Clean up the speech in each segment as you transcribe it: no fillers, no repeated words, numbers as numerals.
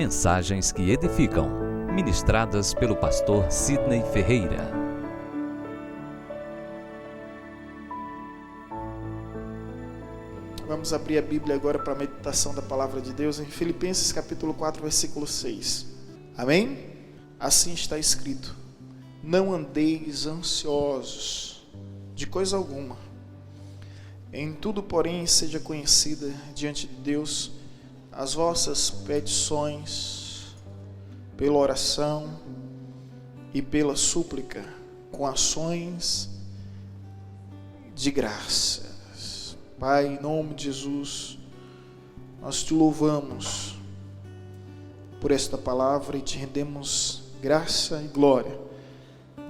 Mensagens que edificam, ministradas pelo pastor Sidney Ferreira. Vamos abrir a Bíblia agora para a meditação da palavra de Deus em Filipenses capítulo 4, versículo 6. Amém? Assim está escrito: não andeis ansiosos de coisa alguma. Em tudo, porém, seja conhecida diante de Deus as vossas petições pela oração e pela súplica com ações de graças. Pai, em nome de Jesus, nós te louvamos por esta palavra e te rendemos graça e glória,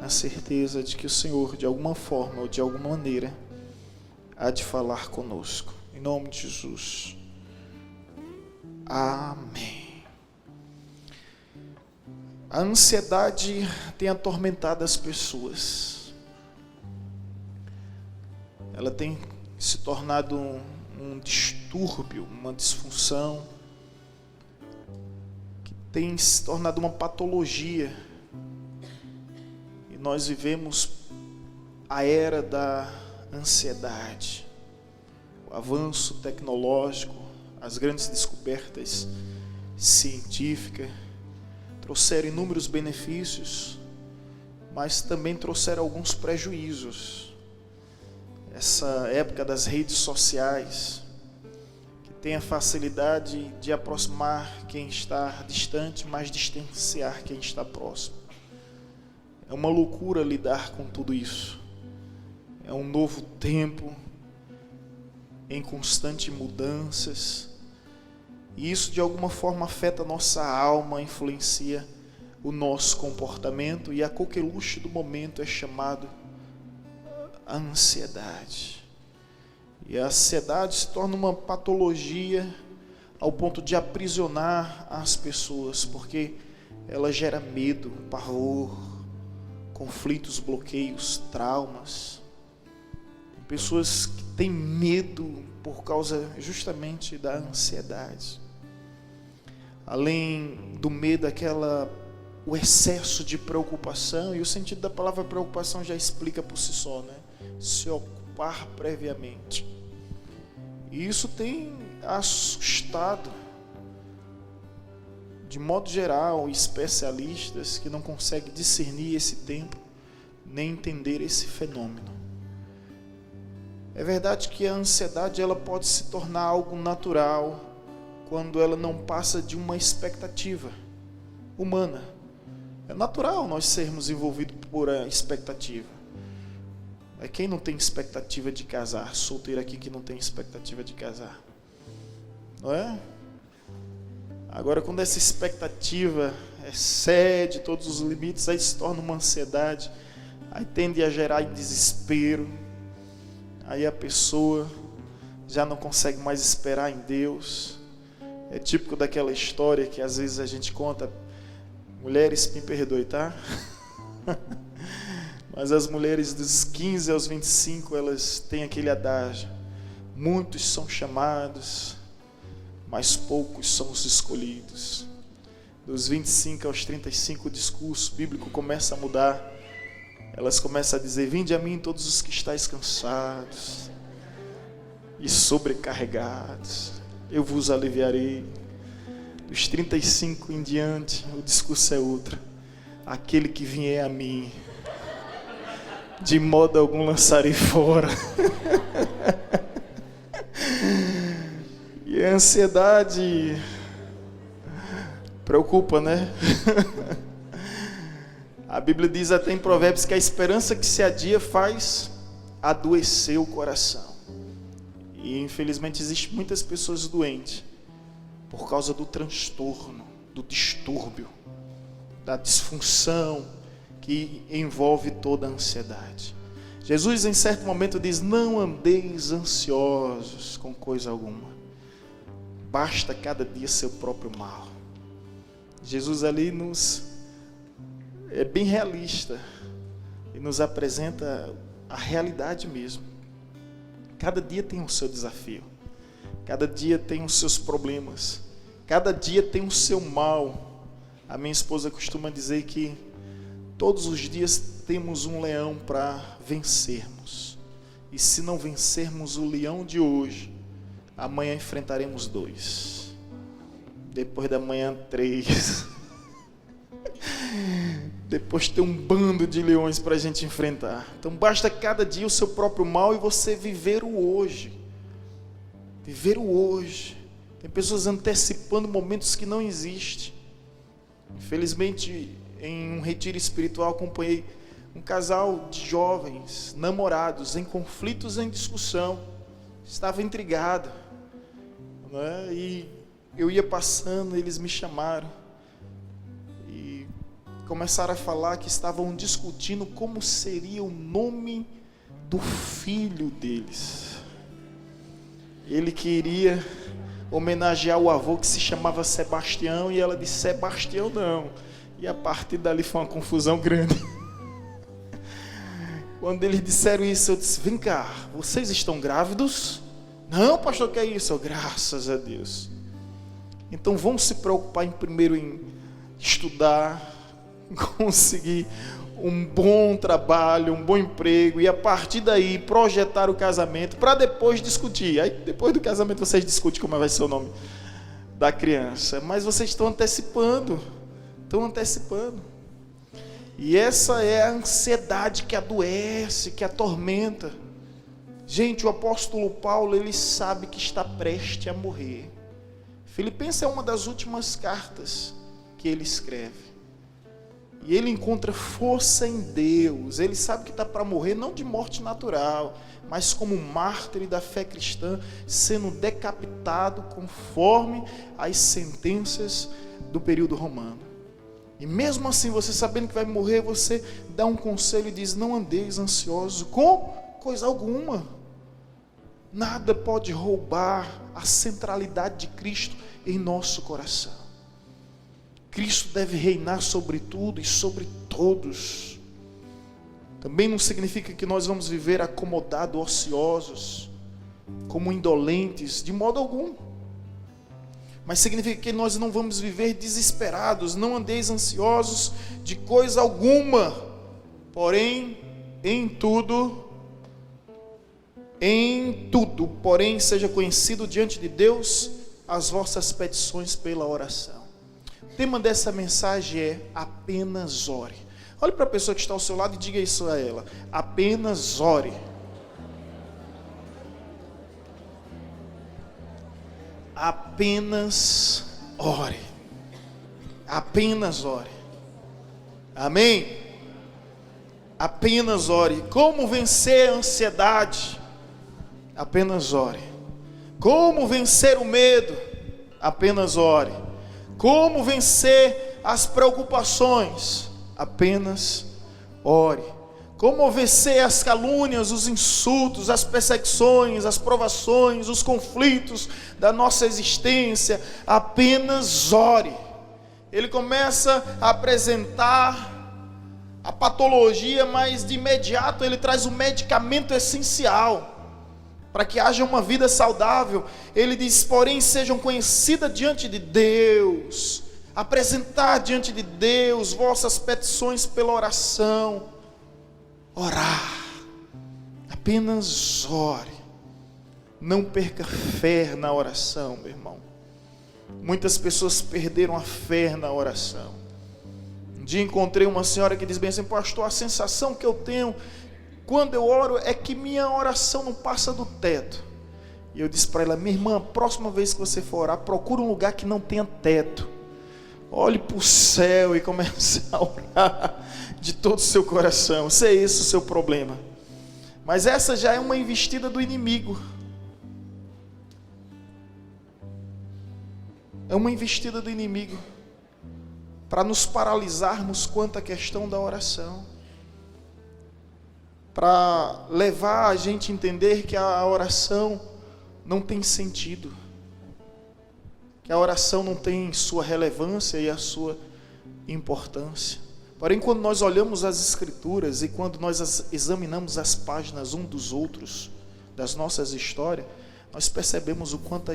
na certeza de que o Senhor, de alguma forma ou de alguma maneira, há de falar conosco. Em nome de Jesus. Amém. A ansiedade tem atormentado as pessoas. Ela tem se tornado um distúrbio, uma disfunção, que tem se tornado uma patologia. E nós vivemos a era da ansiedade. O avanço tecnológico, as grandes descobertas científicas trouxeram inúmeros benefícios, mas também trouxeram alguns prejuízos. Essa época das redes sociais, que tem a facilidade de aproximar quem está distante, mas distanciar quem está próximo. É uma loucura lidar com tudo isso. É um novo tempo em constantes mudanças. E isso de alguma forma afeta a nossa alma, influencia o nosso comportamento, e a coqueluche do momento é chamado a ansiedade. E a ansiedade se torna uma patologia ao ponto de aprisionar as pessoas, porque ela gera medo, pavor, conflitos, bloqueios, traumas. Pessoas que têm medo por causa justamente da ansiedade. Além do medo, o excesso de preocupação, e o sentido da palavra preocupação já explica por si só, né? Se ocupar previamente. E isso tem assustado, de modo geral, especialistas que não conseguem discernir esse tempo, nem entender esse fenômeno. É verdade que a ansiedade ela pode se tornar algo natural quando ela não passa de uma expectativa humana. É natural nós sermos envolvidos por a expectativa. É quem não tem expectativa de casar? Solteiro aqui que não tem expectativa de casar, não é? Agora, quando essa expectativa excede todos os limites, aí se torna uma ansiedade, aí tende a gerar desespero. Aí a pessoa já não consegue mais esperar em Deus. É típico daquela história que às vezes a gente conta. Mulheres, me perdoe, tá? Mas as mulheres dos 15 aos 25, elas têm aquele adágio: muitos são chamados, mas poucos são os escolhidos. Dos 25 aos 35, o discurso bíblico começa a mudar. Elas começam a dizer: vinde a mim todos os que estáis cansados e sobrecarregados, eu vos aliviarei. Dos 35 em diante, o discurso é outro: aquele que vier a mim, de modo algum lançarei fora. E a ansiedade preocupa, né? A Bíblia diz até em Provérbios que a esperança que se adia faz adoecer o coração. E infelizmente existem muitas pessoas doentes por causa do transtorno, do distúrbio, da disfunção que envolve toda a ansiedade. Jesus em certo momento diz: não andeis ansiosos com coisa alguma, basta cada dia seu próprio mal. Jesus ali é bem realista e nos apresenta a realidade mesmo. Cada dia tem o seu desafio, cada dia tem os seus problemas, Cada dia tem o seu mal. A minha esposa costuma dizer que todos os dias temos um leão para vencermos. E se não vencermos o leão de hoje, amanhã enfrentaremos 2. Depois da manhã 3. Depois tem um bando de leões para a gente enfrentar. Então basta cada dia o seu próprio mal e você viver o hoje. Viver o hoje. Tem pessoas antecipando momentos que não existem. Infelizmente, em um retiro espiritual, acompanhei um casal de jovens, namorados, em conflitos, em discussão. Estava intrigado, né? E eu ia passando, eles me chamaram e começaram a falar que estavam discutindo como seria o nome do filho deles. Ele queria homenagear o avô que se chamava Sebastião e ela disse: Sebastião não. E a partir dali foi uma confusão grande. Quando eles disseram isso, eu disse: vem cá, vocês estão grávidos? Não, pastor, que é isso? Graças a Deus. Então vamos se preocupar primeiro em estudar, conseguir um bom trabalho, um bom emprego, e a partir daí projetar o casamento para depois discutir. Aí depois do casamento vocês discutem como vai ser o nome da criança. Mas vocês estão antecipando. E essa é a ansiedade que adoece, que atormenta. Gente, o apóstolo Paulo, ele sabe que está prestes a morrer. Filipenses é uma das últimas cartas que ele escreve. E ele encontra força em Deus. Ele sabe que está para morrer, não de morte natural, mas como mártir da fé cristã, sendo decapitado conforme as sentenças do período romano. E mesmo assim, você sabendo que vai morrer, você dá um conselho e diz: não andeis ansioso com coisa alguma. Nada pode roubar a centralidade de Cristo em nosso coração. Cristo deve reinar sobre tudo e sobre todos. Também não significa que nós vamos viver acomodados, ociosos, como indolentes, de modo algum. Mas significa que nós não vamos viver desesperados. Não andeis ansiosos de coisa alguma, porém, em tudo, porém, seja conhecido diante de Deus as vossas petições pela oração. O tema dessa mensagem é: apenas ore. Olhe para a pessoa que está ao seu lado e diga isso a ela: apenas ore. Apenas ore. Apenas ore. Amém? Apenas ore. Como vencer a ansiedade? Apenas ore. Como vencer o medo? Apenas ore. Como vencer as preocupações? Apenas ore. Como vencer as calúnias, os insultos, as perseguições, as provações, os conflitos da nossa existência? Apenas ore. Ele começa a apresentar a patologia, mas de imediato ele traz o medicamento essencial para que haja uma vida saudável. Ele diz: porém sejam conhecidas diante de Deus, apresentar diante de Deus vossas petições pela oração. Orar, apenas ore. Não perca fé na oração, meu irmão. Muitas pessoas perderam a fé na oração. Um dia encontrei uma senhora que diz bem assim: pastor, a sensação que eu tenho quando eu oro é que minha oração não passa do teto. E eu disse para ela: minha irmã, a próxima vez que você for orar, procura um lugar que não tenha teto. Olhe para o céu e comece a orar de todo o seu coração. Se é esse o seu problema. Mas essa já é uma investida do inimigo. É uma investida do inimigo para nos paralisarmos quanto à questão da oração, para levar a gente a entender que a oração não tem sentido, que a oração não tem sua relevância e a sua importância. Porém, quando nós olhamos as Escrituras e quando nós examinamos as páginas um dos outros, das nossas histórias, nós percebemos o quanto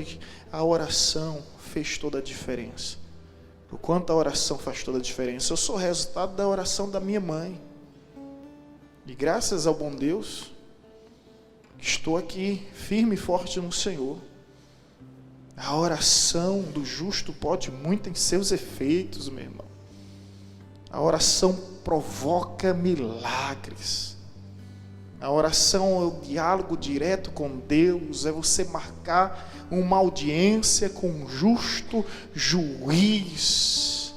a oração fez toda a diferença. O quanto a oração faz toda a diferença. Eu sou resultado da oração da minha mãe. E graças ao bom Deus, estou aqui firme e forte no Senhor. A oração do justo pode muito em seus efeitos, meu irmão. A oração provoca milagres. A oração é o diálogo direto com Deus, é você marcar uma audiência com um justo juiz,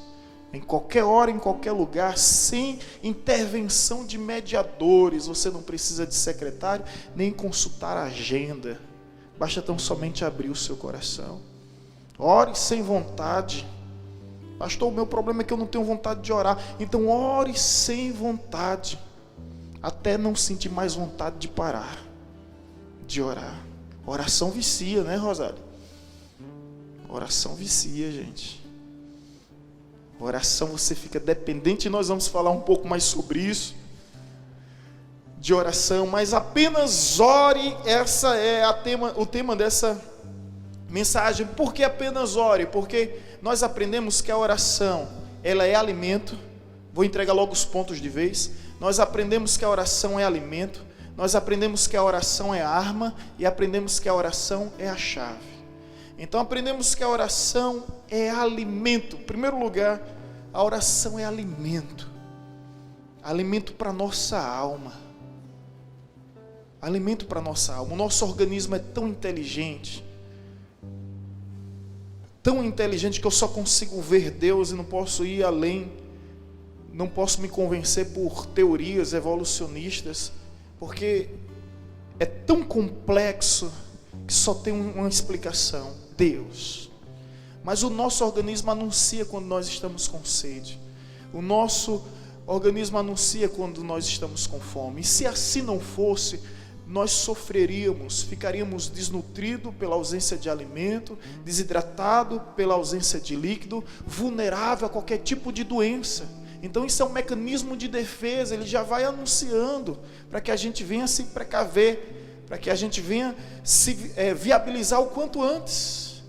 em qualquer hora, em qualquer lugar, sem intervenção de mediadores. Você não precisa de secretário, nem consultar a agenda, basta tão somente abrir o seu coração. Ore sem vontade. Pastor, o meu problema é que eu não tenho vontade de orar. Então ore sem vontade, até não sentir mais vontade de parar de orar. Oração vicia, né, Rosário? Oração vicia, gente. Oração, você fica dependente, e nós vamos falar um pouco mais sobre isso, de oração, mas apenas ore. Essa é o tema dessa mensagem. Por que apenas ore? Porque nós aprendemos que a oração, ela é alimento. Vou entregar logo os pontos de vez. Nós aprendemos que a oração é alimento, nós aprendemos que a oração é arma, e aprendemos que a oração é a chave. Então aprendemos que a oração é alimento. Em primeiro lugar, a oração é alimento. Alimento para a nossa alma. Alimento para a nossa alma. O nosso organismo é tão inteligente que eu só consigo ver Deus e não posso ir além. Não posso me convencer por teorias evolucionistas, porque é tão complexo que só tem uma explicação: Deus. Mas o nosso organismo anuncia quando nós estamos com sede. O nosso organismo anuncia quando nós estamos com fome. E se assim não fosse, nós sofreríamos, ficaríamos desnutridos pela ausência de alimento, desidratado pela ausência de líquido, vulnerável a qualquer tipo de doença. Então isso é um mecanismo de defesa, ele já vai anunciando, para que a gente venha se precaver, para que a gente venha se viabilizar o quanto antes,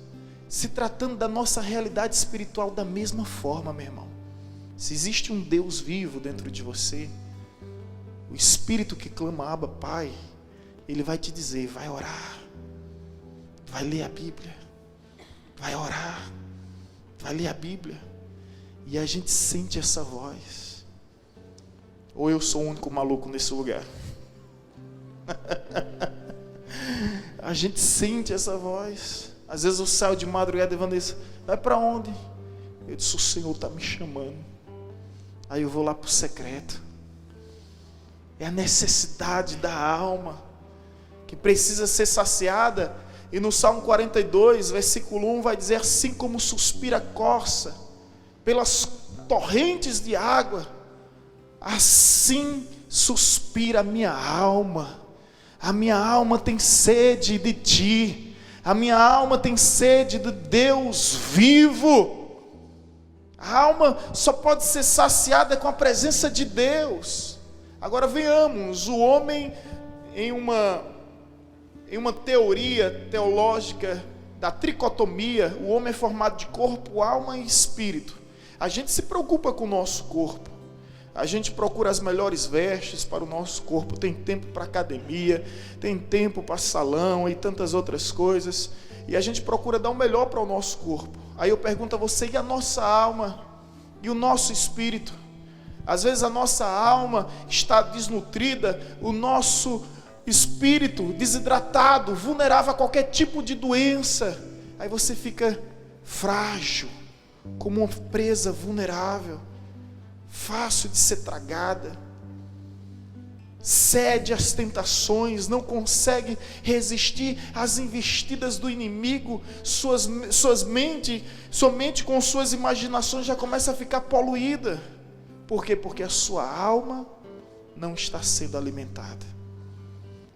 se tratando da nossa realidade espiritual da mesma forma, meu irmão. Se existe um Deus vivo dentro de você, o Espírito que clama Abba, Pai, ele vai te dizer: vai orar, vai ler a Bíblia, vai orar, vai ler a Bíblia. E a gente sente essa voz. Ou eu sou o único maluco nesse lugar? A gente sente essa voz. Às vezes eu saio de madrugada e Vanessa: vai para onde? Eu disse: o Senhor está me chamando. Aí eu vou lá para o secreto. É a necessidade da alma que precisa ser saciada. E no Salmo 42, versículo 1 vai dizer: assim como suspira a corça pelas torrentes de água, assim suspira a minha alma. A minha alma tem sede de ti. A minha alma tem sede de Deus vivo. A alma só pode ser saciada com a presença de Deus. Agora venhamos, o homem em uma teoria teológica da tricotomia, o homem é formado de corpo, alma e espírito. A gente se preocupa com o nosso corpo, a gente procura as melhores vestes para o nosso corpo, tem tempo para academia, tem tempo para salão e tantas outras coisas, e a gente procura dar o melhor para o nosso corpo. Aí eu pergunto a você: e a nossa alma? E o nosso espírito? Às vezes a nossa alma está desnutrida, o nosso espírito desidratado, vulnerável a qualquer tipo de doença. Aí você fica frágil, como uma presa vulnerável, fácil de ser tragada, cede às tentações, não consegue resistir às investidas do inimigo. Sua mente com suas imaginações já começa a ficar poluída. Por quê? Porque a sua alma não está sendo alimentada.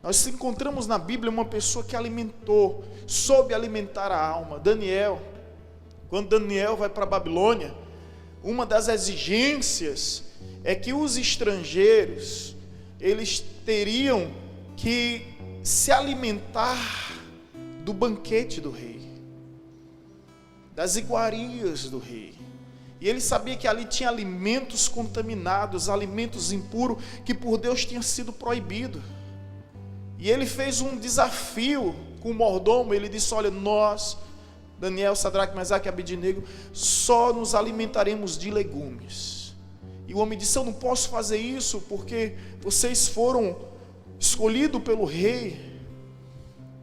Nós encontramos na Bíblia uma pessoa que soube alimentar a alma. Daniel. Quando Daniel vai para a Babilônia, uma das exigências é que os estrangeiros, eles teriam que se alimentar do banquete do rei, das iguarias do rei. E ele sabia que ali tinha alimentos contaminados, alimentos impuros, que por Deus tinha sido proibido. E ele fez um desafio com o mordomo. Ele disse: olha, nós, Daniel, Sadraque, Mesaque e Abednego, só nos alimentaremos de legumes. E o homem disse: eu não posso fazer isso, porque vocês foram escolhidos pelo rei,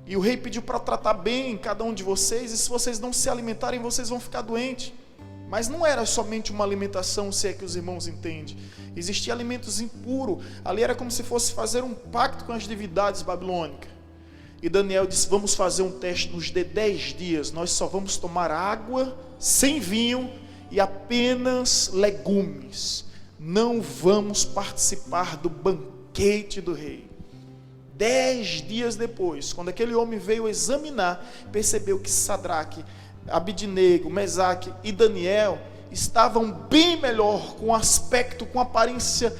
e o rei pediu para tratar bem cada um de vocês, e se vocês não se alimentarem, vocês vão ficar doentes. Mas não era somente uma alimentação, se é que os irmãos entendem. Existia alimentos impuros. Ali era como se fosse fazer um pacto com as divindades babilônicas. E Daniel disse: vamos fazer um teste, nos dê 10 dias. Nós só vamos tomar água, sem vinho e apenas legumes. Não vamos participar do banquete do rei. 10 dias depois, quando aquele homem veio examinar, percebeu que Sadraque, Abednego, Mesaque e Daniel estavam bem melhor, com aspecto, com aparência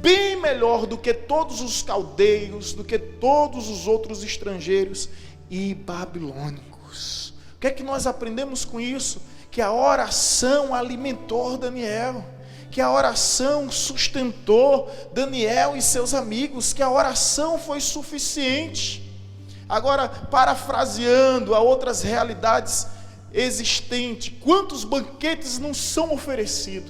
bem melhor do que todos os caldeus, do que todos os outros estrangeiros e babilônicos. O que é que nós aprendemos com isso? Que a oração alimentou Daniel, que a oração sustentou Daniel e seus amigos, que a oração foi suficiente. Agora, parafraseando a outras realidades existentes, quantos banquetes não são oferecidos?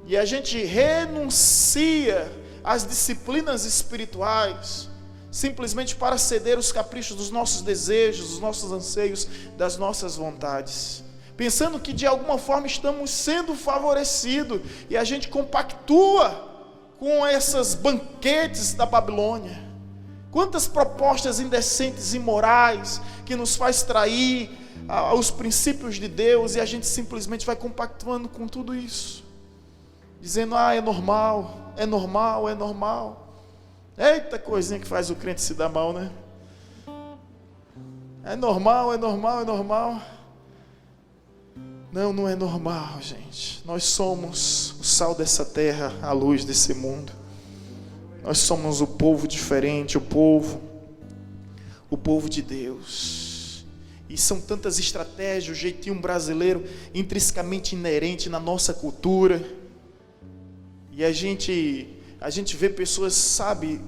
E a gente renuncia às disciplinas espirituais, simplesmente para ceder os caprichos dos nossos desejos, dos nossos anseios, das nossas vontades, pensando que de alguma forma estamos sendo favorecidos, e a gente compactua com esses banquetes da Babilônia. Quantas propostas indecentes e imorais que nos faz trair aos princípios de Deus, e a gente simplesmente vai compactuando com tudo isso, dizendo: é normal, é normal, é normal. Eita coisinha que faz o crente se dar mal, né? É normal, é normal, é normal. Não, não é normal, gente. Nós somos o sal dessa terra, a luz desse mundo. Nós somos o povo diferente, o povo de Deus. E são tantas estratégias, o jeitinho brasileiro intrinsecamente inerente na nossa cultura. E a gente vê pessoas, sabe,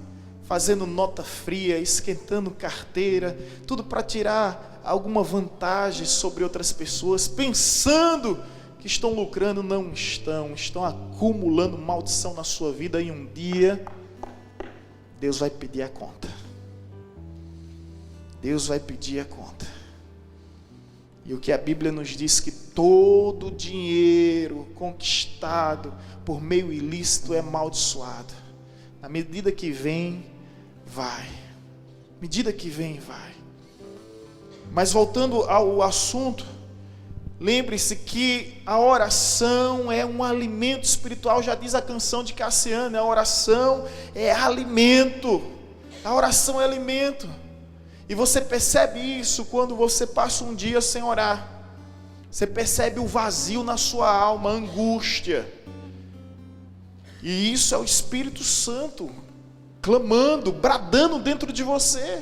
fazendo nota fria, esquentando carteira, tudo para tirar alguma vantagem sobre outras pessoas, pensando que estão lucrando. Não estão acumulando maldição na sua vida, e um dia Deus vai pedir a conta. Deus vai pedir a conta. E o que a Bíblia nos diz, que todo dinheiro conquistado por meio ilícito é amaldiçoado. Na medida que vem, vai. Medida que vem, vai. Mas voltando ao assunto, lembre-se que a oração é um alimento espiritual. Já diz a canção de Cassiano: a oração é alimento. A oração é alimento. E você percebe isso quando você passa um dia sem orar. Você percebe o vazio na sua alma, a angústia. E isso é o Espírito Santo clamando, bradando dentro de você.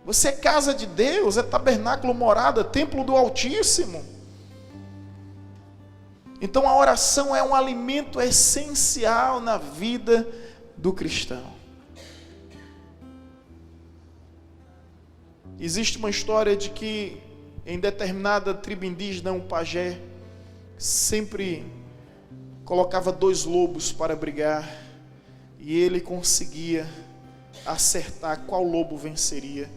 Você é casa de Deus, é tabernáculo, morada, templo do Altíssimo. Então a oração é um alimento essencial na vida do cristão. Existe uma história de que em determinada tribo indígena, um pajé sempre colocava 2 lobos para brigar, e ele conseguia acertar qual lobo venceria.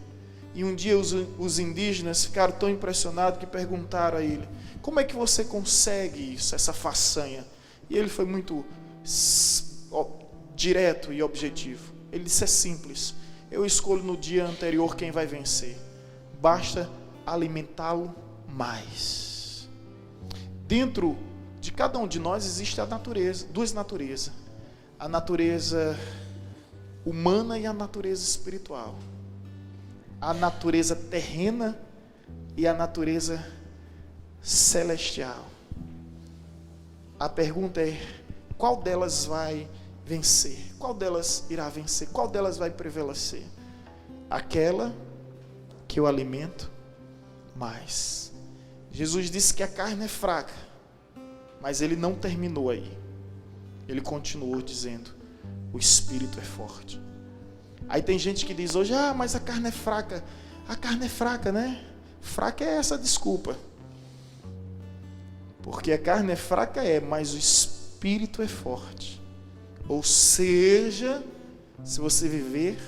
E um dia os indígenas ficaram tão impressionados que perguntaram a ele: como é que você consegue isso, essa façanha? E ele foi muito direto e objetivo. Ele disse: é simples, eu escolho no dia anterior quem vai vencer, basta alimentá-lo mais. Dentro de cada um de nós existe a natureza, 2 naturezas: a natureza humana e a natureza espiritual, a natureza terrena e a natureza celestial. A pergunta é: qual delas vai vencer? Qual delas irá vencer? Qual delas vai prevalecer? Aquela que eu alimento mais. Jesus disse que a carne é fraca, mas ele não terminou aí. Ele continuou dizendo: o espírito é forte. Aí tem gente que diz hoje: mas a carne é fraca. A carne é fraca, né? Fraca é essa desculpa. Porque a carne é fraca, mas o espírito é forte. Ou seja, se você viver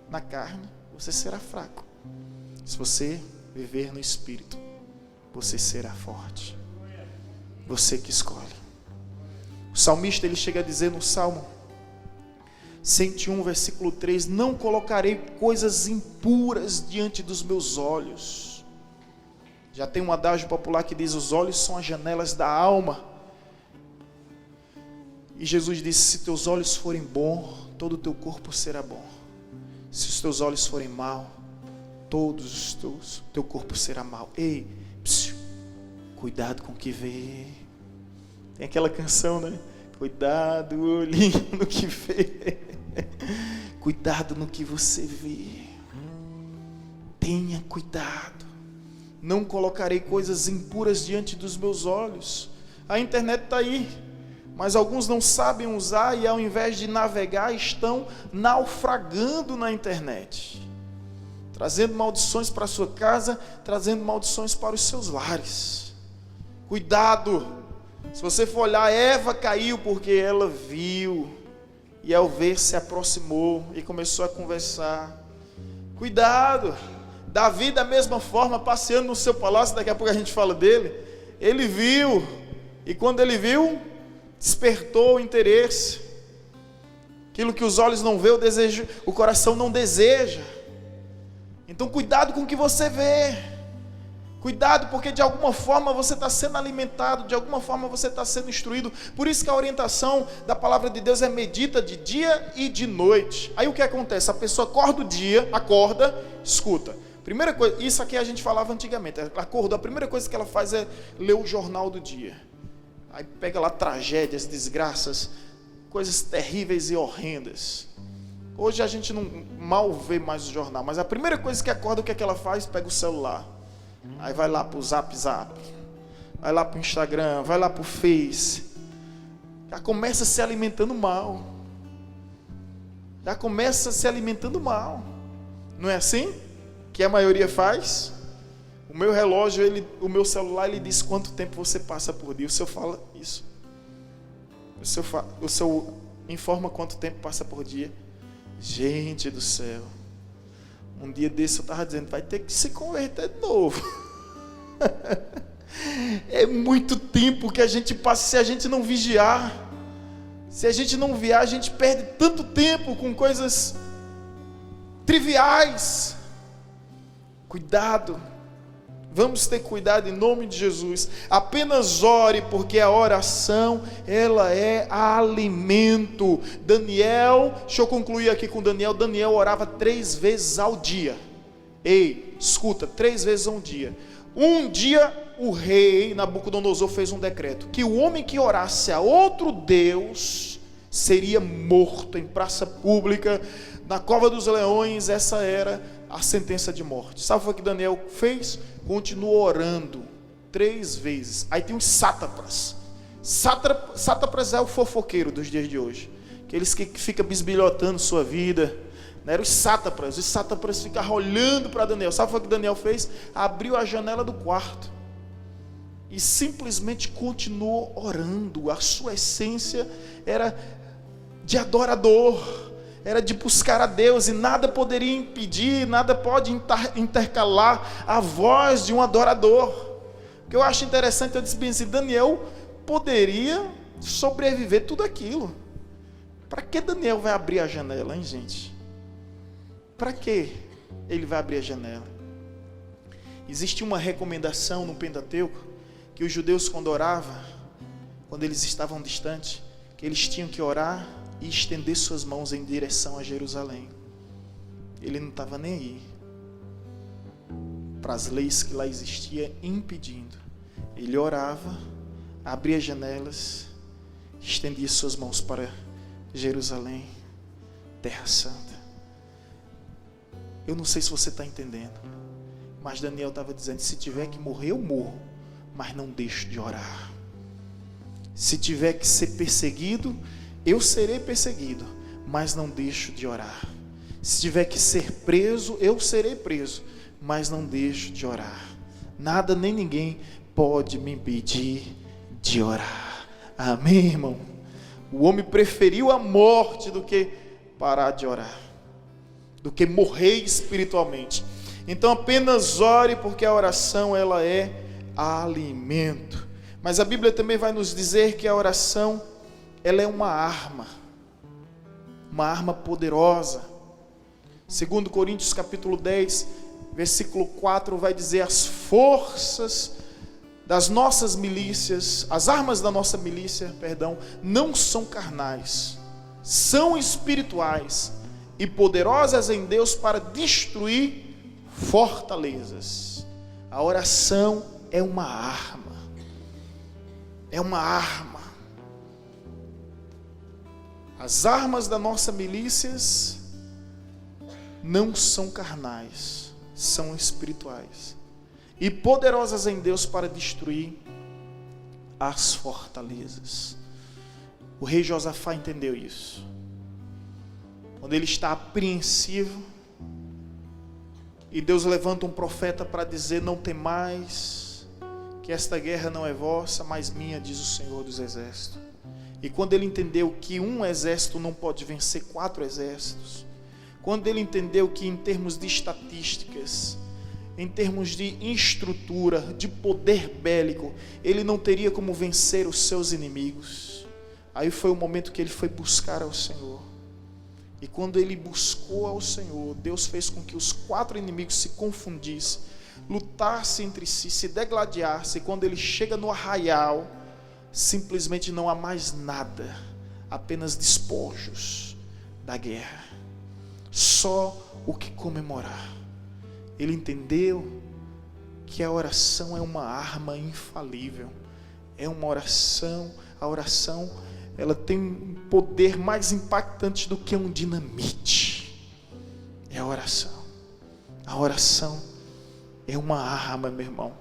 na carne, você será fraco. Se você viver no espírito, você será forte. Você que escolhe. O salmista, ele chega a dizer no Salmo 101, versículo 3: não colocarei coisas impuras diante dos meus olhos. Já tem um adágio popular que diz: os olhos são as janelas da alma. E Jesus disse: se teus olhos forem bons, todo o teu corpo será bom. Se os teus olhos forem maus, teu corpo será mau. Ei, cuidado com o que vê. Tem aquela canção, né? Cuidado, olhinho no que vê. Cuidado no que você vê. Tenha cuidado. Não colocarei coisas impuras diante dos meus olhos. A internet está aí, mas alguns não sabem usar e ao invés de navegar estão naufragando na internet, trazendo maldições para a sua casa, trazendo maldições para os seus lares. Cuidado. Se você for olhar, Eva caiu porque ela viu, e ao ver se aproximou e começou a conversar. Cuidado. Davi, da mesma forma, passeando no seu palácio, daqui a pouco a gente fala dele, ele viu, e quando ele viu, despertou o interesse. Aquilo que os olhos não vê, o coração não deseja. Então cuidado com o que você vê. Cuidado, porque de alguma forma você está sendo alimentado, de alguma forma você está sendo instruído. Por isso que a orientação da palavra de Deus é medita de dia e de noite. Aí o que acontece? A pessoa acorda o dia, escuta. Primeira coisa, isso aqui a gente falava antigamente, ela acordou, a primeira coisa que ela faz é ler o jornal do dia. Aí pega lá tragédias, desgraças, coisas terríveis e horrendas. Hoje a gente não mal vê mais o jornal, mas a primeira coisa que acorda, o que é que ela faz? Pega o celular. Aí vai lá pro Zap, vai lá pro Instagram, vai lá pro Face. Já começa se alimentando mal. Não é assim que a maioria faz? O meu relógio, o meu celular, ele diz quanto tempo você passa por dia. O seu fala isso. O seu informa quanto tempo passa por dia. Gente do céu. Um dia desse eu estava dizendo, vai ter que se converter de novo. É muito tempo que a gente passa, se a gente não vigiar. Se a gente não vigiar, a gente perde tanto tempo com coisas triviais. Cuidado. Vamos ter cuidado em nome de Jesus. Apenas ore, porque a oração, ela é alimento. Daniel, deixa eu concluir aqui com Daniel. Daniel orava 3 vezes ao dia. Ei, escuta, 3 vezes ao dia. Um dia o rei Nabucodonosor fez um decreto, que o homem que orasse a outro Deus seria morto em praça pública, na cova dos leões. Essa era a sentença de morte. Sabe o que Daniel fez? Continuou orando 3 vezes. Aí tem os sátrapas. Sátrapas é o fofoqueiro dos dias de hoje, aqueles que ficam bisbilhotando sua vida. Não eram os sátrapas. Os sátrapas ficavam olhando para Daniel. Sabe o que Daniel fez? Abriu a janela do quarto e simplesmente continuou orando. A sua essência era de adorador, era de buscar a Deus, e nada poderia impedir, nada pode intercalar a voz de um adorador. O que eu acho interessante, eu disse bem assim, Daniel poderia sobreviver tudo aquilo. Para que Daniel vai abrir a janela, hein, gente? Para que ele vai abrir a janela? Existe uma recomendação no Pentateuco, que os judeus quando oravam, quando eles estavam distantes, que eles tinham que orar e estender suas mãos em direção a Jerusalém. Ele não estava nem aí para as leis que lá existiam impedindo. Ele orava, abria janelas, estendia suas mãos para Jerusalém, Terra Santa. Eu não sei se você está entendendo. Mas Daniel estava dizendo: se tiver que morrer, eu morro, mas não deixo de orar. Se tiver que ser perseguido, eu serei perseguido, mas não deixo de orar. Se tiver que ser preso, eu serei preso, mas não deixo de orar. Nada nem ninguém pode me impedir de orar. Amém, irmão? O homem preferiu a morte do que parar de orar, do que morrer espiritualmente. Então apenas ore, porque a oração ela é alimento. Mas a Bíblia também vai nos dizer que a oração ela é uma arma poderosa. Segundo Coríntios capítulo 10, versículo 4 vai dizer: as forças das nossas milícias, as armas da nossa milícia, não são carnais, são espirituais e poderosas em Deus para destruir fortalezas. A oração é uma arma. É uma arma. As armas da nossa milícias não são carnais, são espirituais e poderosas em Deus para destruir as fortalezas. O rei Josafá entendeu isso. Quando ele está apreensivo, e Deus levanta um profeta para dizer: não temais, que esta guerra não é vossa, mas minha, diz o Senhor dos Exércitos. E quando ele entendeu que um exército não pode vencer 4 exércitos, quando ele entendeu que em termos de estatísticas, em termos de estrutura, de poder bélico, ele não teria como vencer os seus inimigos, aí foi o momento que ele foi buscar ao Senhor. E quando ele buscou ao Senhor, Deus fez com que os 4 inimigos se confundissem, lutassem entre si, se degladiassem. E quando ele chega no arraial, simplesmente não há mais nada, apenas despojos da guerra, só o que comemorar. Ele entendeu que a oração é uma arma infalível, é uma oração, a oração ela tem um poder mais impactante do que um dinamite. É a oração. A oração é uma arma, meu irmão,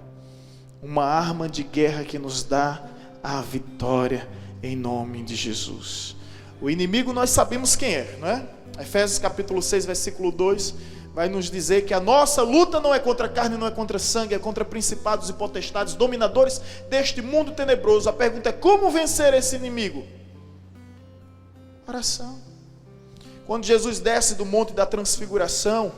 uma arma de guerra que nos dá a vitória em nome de Jesus. O inimigo nós sabemos quem é, não é? Efésios capítulo 6, versículo 2 vai nos dizer que a nossa luta não é contra carne, não é contra sangue, é contra principados e potestades, dominadores deste mundo tenebroso. A pergunta é: como vencer esse inimigo? Oração. Quando Jesus desce do monte da transfiguração,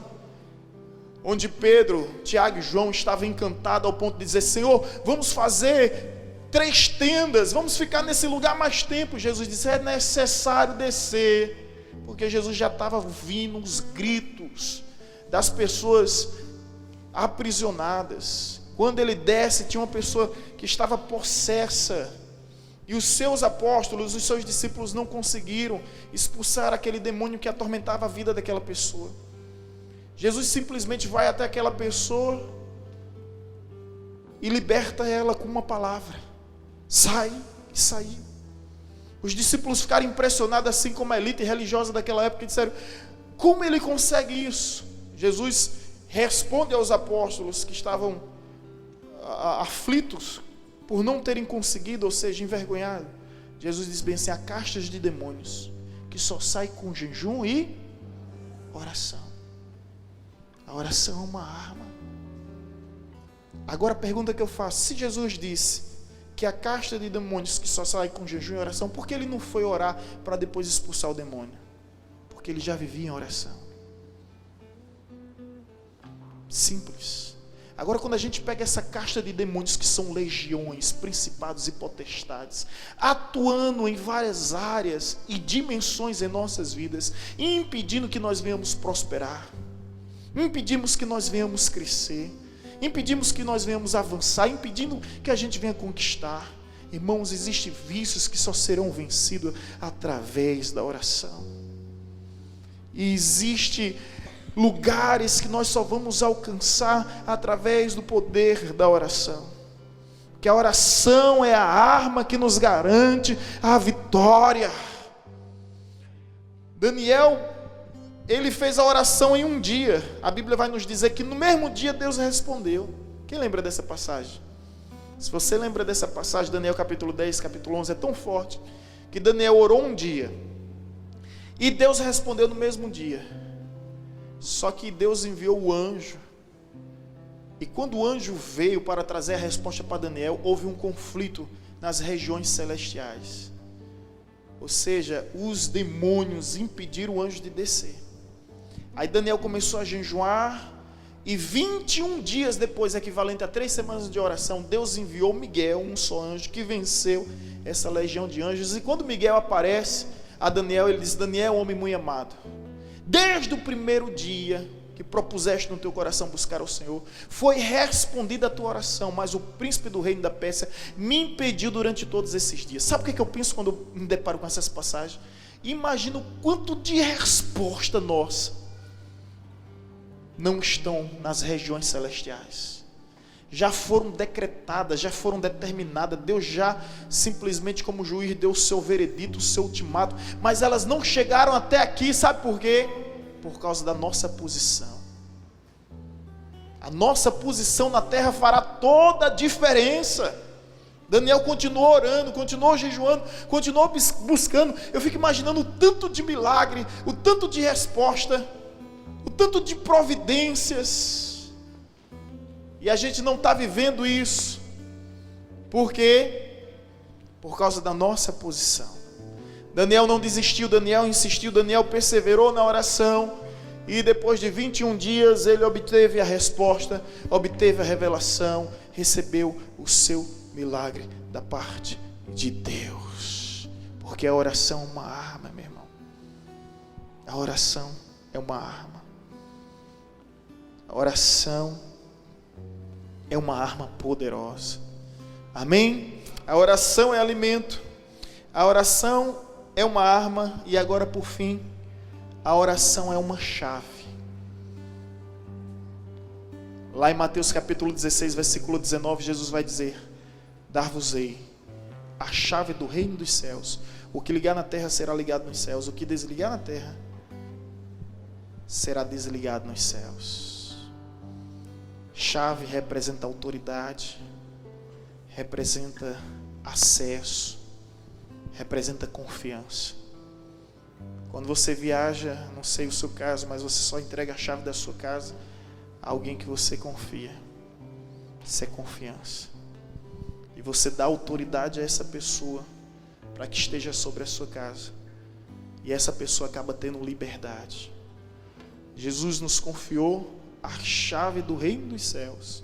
onde Pedro, Tiago e João estavam encantados ao ponto de dizer: Senhor, vamos fazer 3 tendas, vamos ficar nesse lugar mais tempo. Jesus disse: é necessário descer, porque Jesus já estava ouvindo os gritos das pessoas aprisionadas. Quando ele desce, tinha uma pessoa que estava possessa, e os seus apóstolos, os seus discípulos não conseguiram expulsar aquele demônio que atormentava a vida daquela pessoa. Jesus simplesmente vai até aquela pessoa e liberta ela com uma palavra: sai, e saiu. Os discípulos ficaram impressionados, assim como a elite religiosa daquela época, e disseram: como ele consegue isso? Jesus responde aos apóstolos que estavam aflitos por não terem conseguido, ou seja, envergonhados. Jesus diz bem assim: há castas de demônios que só saem com jejum e oração. A oração é uma arma. Agora a pergunta que eu faço: se Jesus disse que a casta de demônios que só sai com jejum e oração, por que ele não foi orar para depois expulsar o demônio? Porque ele já vivia em oração. Simples. Agora, quando a gente pega essa casta de demônios que são legiões, principados e potestades, atuando em várias áreas e dimensões em nossas vidas, impedindo que nós venhamos prosperar, impedimos que nós venhamos crescer, impedimos que nós venhamos avançar, impedindo que a gente venha conquistar. Irmãos, existem vícios que só serão vencidos através da oração. E existe lugares que nós só vamos alcançar através do poder da oração. Que a oração é a arma que nos garante a vitória. Daniel ele fez a oração em um dia. A Bíblia vai nos dizer que no mesmo dia Deus respondeu. Quem lembra dessa passagem? Se você lembra dessa passagem, Daniel capítulo 10, capítulo 11, é tão forte, que Daniel orou um dia, e Deus respondeu no mesmo dia. Só que Deus enviou o anjo, e quando o anjo veio para trazer a resposta para Daniel, houve um conflito nas regiões celestiais. Ou seja, os demônios impediram o anjo de descer. Aí Daniel começou a jejuar, e 21 dias depois, equivalente a 3 semanas de oração, Deus enviou Miguel, um só anjo, que venceu essa legião de anjos. E quando Miguel aparece a Daniel, ele diz: Daniel, homem muito amado, desde o primeiro dia que propuseste no teu coração buscar ao Senhor, foi respondida a tua oração, mas o príncipe do reino da Pérsia me impediu durante todos esses dias. Sabe o que eu penso quando eu me deparo com essas passagens? Imagina o quanto de resposta nossa não estão nas regiões celestiais. Já foram decretadas, já foram determinadas. Deus já simplesmente como juiz deu o seu veredito, o seu ultimato, mas elas não chegaram até aqui. Sabe por quê? Por causa da nossa posição. A nossa posição na terra fará toda a diferença. Daniel continuou orando, continuou jejuando, continuou buscando. Eu fico imaginando o tanto de milagre, o tanto de resposta, o tanto de providências, e a gente não está vivendo isso. Por quê? Por causa da nossa posição. Daniel não desistiu, Daniel insistiu, Daniel perseverou na oração, e depois de 21 dias ele obteve a resposta, obteve a revelação, recebeu o seu milagre da parte de Deus. Porque a oração é uma arma, meu irmão. A oração é uma arma. A oração é uma arma poderosa. Amém? A oração é alimento. A oração é uma arma. E agora, por fim, a oração é uma chave. Lá em Mateus capítulo 16, versículo 19, Jesus vai dizer: dar-vos-ei a chave do reino dos céus. O que ligar na terra será ligado nos céus. O que desligar na terra será desligado nos céus. Chave representa autoridade, representa acesso, representa confiança. Quando você viaja, não sei o seu caso, mas você só entrega a chave da sua casa a alguém que você confia. Isso é confiança. E você dá autoridade a essa pessoa para que esteja sobre a sua casa. E essa pessoa acaba tendo liberdade. Jesus nos confiou a chave do reino dos céus.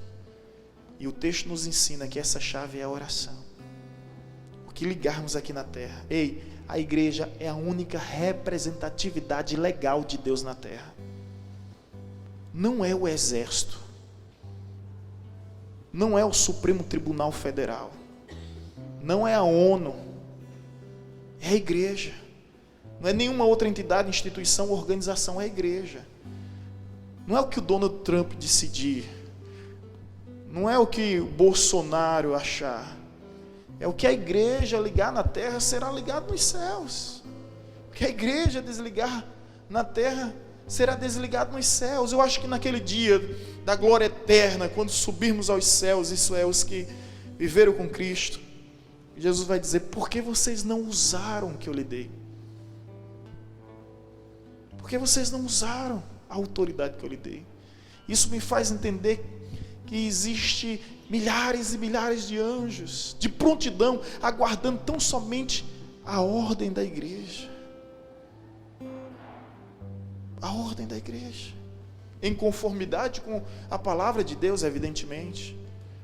E o texto nos ensina que essa chave é a oração. O que ligarmos aqui na terra. A igreja é a única representatividade legal de Deus na terra. Não é o exército. Não é o Supremo Tribunal Federal. Não é a ONU. É a igreja. Não é nenhuma outra entidade, instituição, organização. É a igreja. Não é o que o Donald Trump decidir. Não é o que o Bolsonaro achar. É o que a igreja ligar na terra será ligado nos céus. O que a igreja desligar na terra será desligado nos céus. Eu acho que naquele dia da glória eterna, quando subirmos aos céus, isso é, os que viveram com Cristo, Jesus vai dizer: por que vocês não usaram o que eu lhe dei? Por que vocês não usaram a autoridade que eu lhe dei? Isso me faz entender que existe milhares e milhares de anjos de prontidão, aguardando tão somente a ordem da igreja. A ordem da igreja, em conformidade com a palavra de Deus, evidentemente.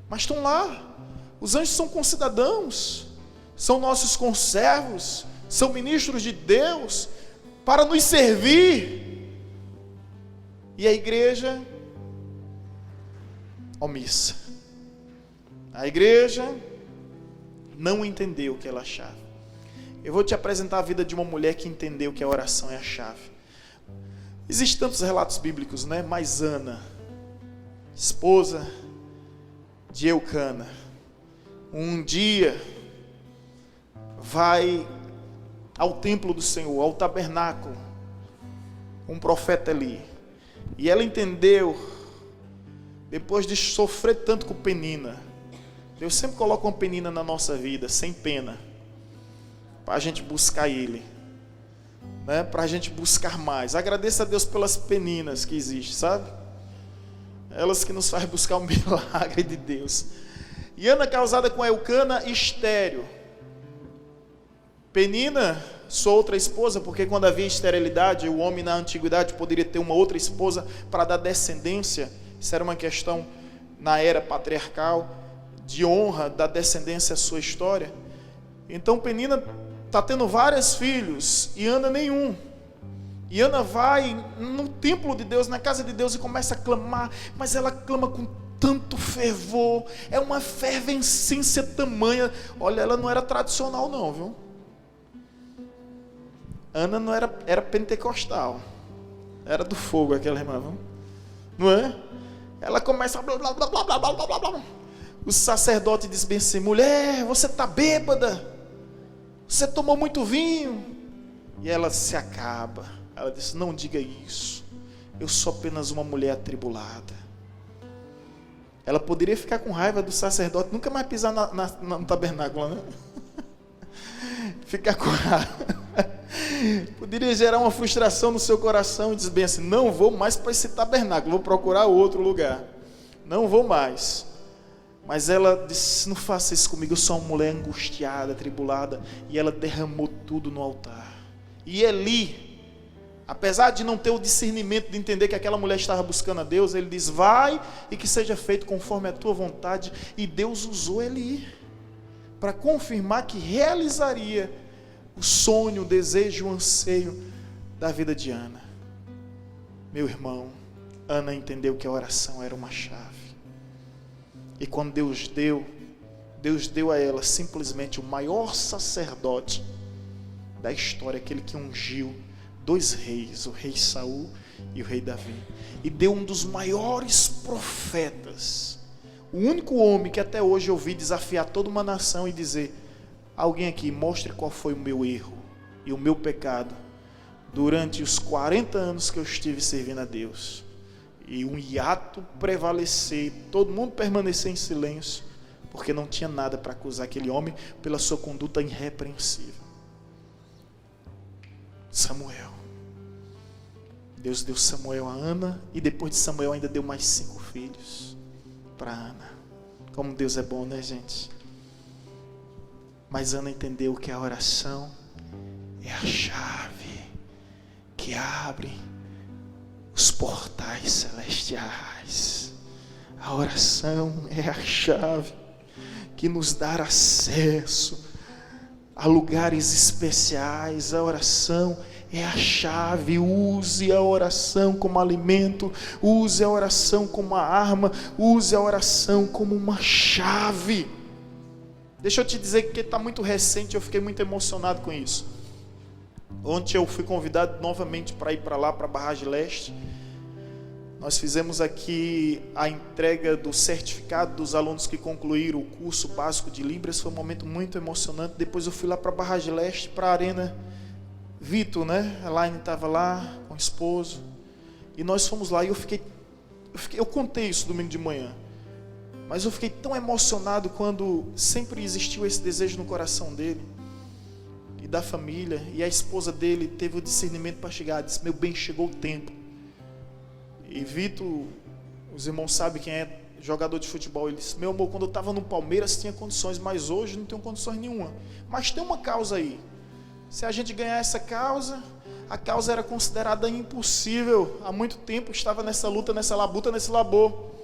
Mas estão lá. Os anjos são concidadãos, são nossos conservos, são ministros de Deus para nos servir. E a igreja omissa. A igreja não entendeu o que ela é a chave. Eu vou te apresentar a vida de uma mulher que entendeu que a oração é a chave. Existem tantos relatos bíblicos, né? Mas Ana, esposa de Eucana, um dia vai ao templo do Senhor, ao tabernáculo, com o profeta Eli. E ela entendeu, depois de sofrer tanto com Penina, Deus sempre coloca uma Penina na nossa vida, sem pena, para a gente buscar Ele, né? Para a gente buscar mais. Agradeça a Deus pelas peninas que existem, sabe? Elas que nos fazem buscar o milagre de Deus. E Ana, casada com Elcana, estéril. Penina, sua outra esposa, porque quando havia esterilidade, o homem na antiguidade poderia ter uma outra esposa para dar descendência. Isso era uma questão na era patriarcal, de honra, da descendência à sua história. Então Penina está tendo vários filhos e Ana nenhum. E Ana vai no templo de Deus, na casa de Deus, e começa a clamar, mas ela clama com tanto fervor, é uma fervescência tamanha. Olha, ela não era tradicional não, viu? Ana não era pentecostal, era do fogo aquela irmã, viu? Não é? Ela começa a blá blá blá blá blá blá blá blá. O sacerdote diz bem assim: mulher, você está bêbada, você tomou muito vinho. E ela se acaba. Ela disse: não diga isso, eu sou apenas uma mulher atribulada. Ela poderia ficar com raiva do sacerdote, nunca mais pisar no tabernáculo, né? Ficar com raiva. Poderia gerar uma frustração no seu coração e dizer bem assim: não vou mais para esse tabernáculo, vou procurar outro lugar, não vou mais. Mas ela disse: não faça isso comigo, eu sou uma mulher angustiada, atribulada. E ela derramou tudo no altar. E Eli, apesar de não ter o discernimento de entender que aquela mulher estava buscando a Deus, ele diz: vai e que seja feito conforme a tua vontade. E Deus usou Eli para confirmar que realizaria o sonho, o desejo, o anseio da vida de Ana. Meu irmão, Ana entendeu que a oração era uma chave. E quando Deus deu a ela simplesmente o maior sacerdote da história, aquele que ungiu 2 reis, o rei Saul e o rei Davi. E deu um dos maiores profetas, o único homem que até hoje eu vi desafiar toda uma nação e dizer: alguém aqui mostre qual foi o meu erro e o meu pecado durante os 40 anos que eu estive servindo a Deus. E um hiato prevalecer, todo mundo permanecer em silêncio, porque não tinha nada para acusar aquele homem pela sua conduta irrepreensível. Samuel. Deus deu Samuel a Ana, e depois de Samuel ainda deu mais 5 filhos para Ana. Como Deus é bom, né, gente? Mas Ana entendeu que a oração é a chave que abre os portais celestiais. A oração é a chave que nos dá acesso a lugares especiais. A oração é a chave. Use a oração como alimento, use a oração como uma arma, use a oração como uma chave. Deixa eu te dizer que está muito recente, eu fiquei muito emocionado com isso. Ontem eu fui convidado novamente para ir para lá, para a Barragem Leste. Nós fizemos aqui a entrega do certificado dos alunos que concluíram o curso básico de Libras. Foi um momento muito emocionante. Depois eu fui lá para a Barragem Leste, para a Arena Vitor, né? A Laine estava lá com o esposo. E nós fomos lá e eu contei isso domingo de manhã. Mas eu fiquei tão emocionado quando sempre existiu esse desejo no coração dele e da família, e a esposa dele teve o discernimento para chegar, disse: meu bem, chegou o tempo. E Vitor, os irmãos sabem quem é jogador de futebol, ele disse: meu amor, quando eu estava no Palmeiras tinha condições, mas hoje não tenho condições nenhuma, mas tem uma causa aí, se a gente ganhar essa causa, a causa era considerada impossível, há muito tempo estava nessa luta, nessa labuta, nesse labor,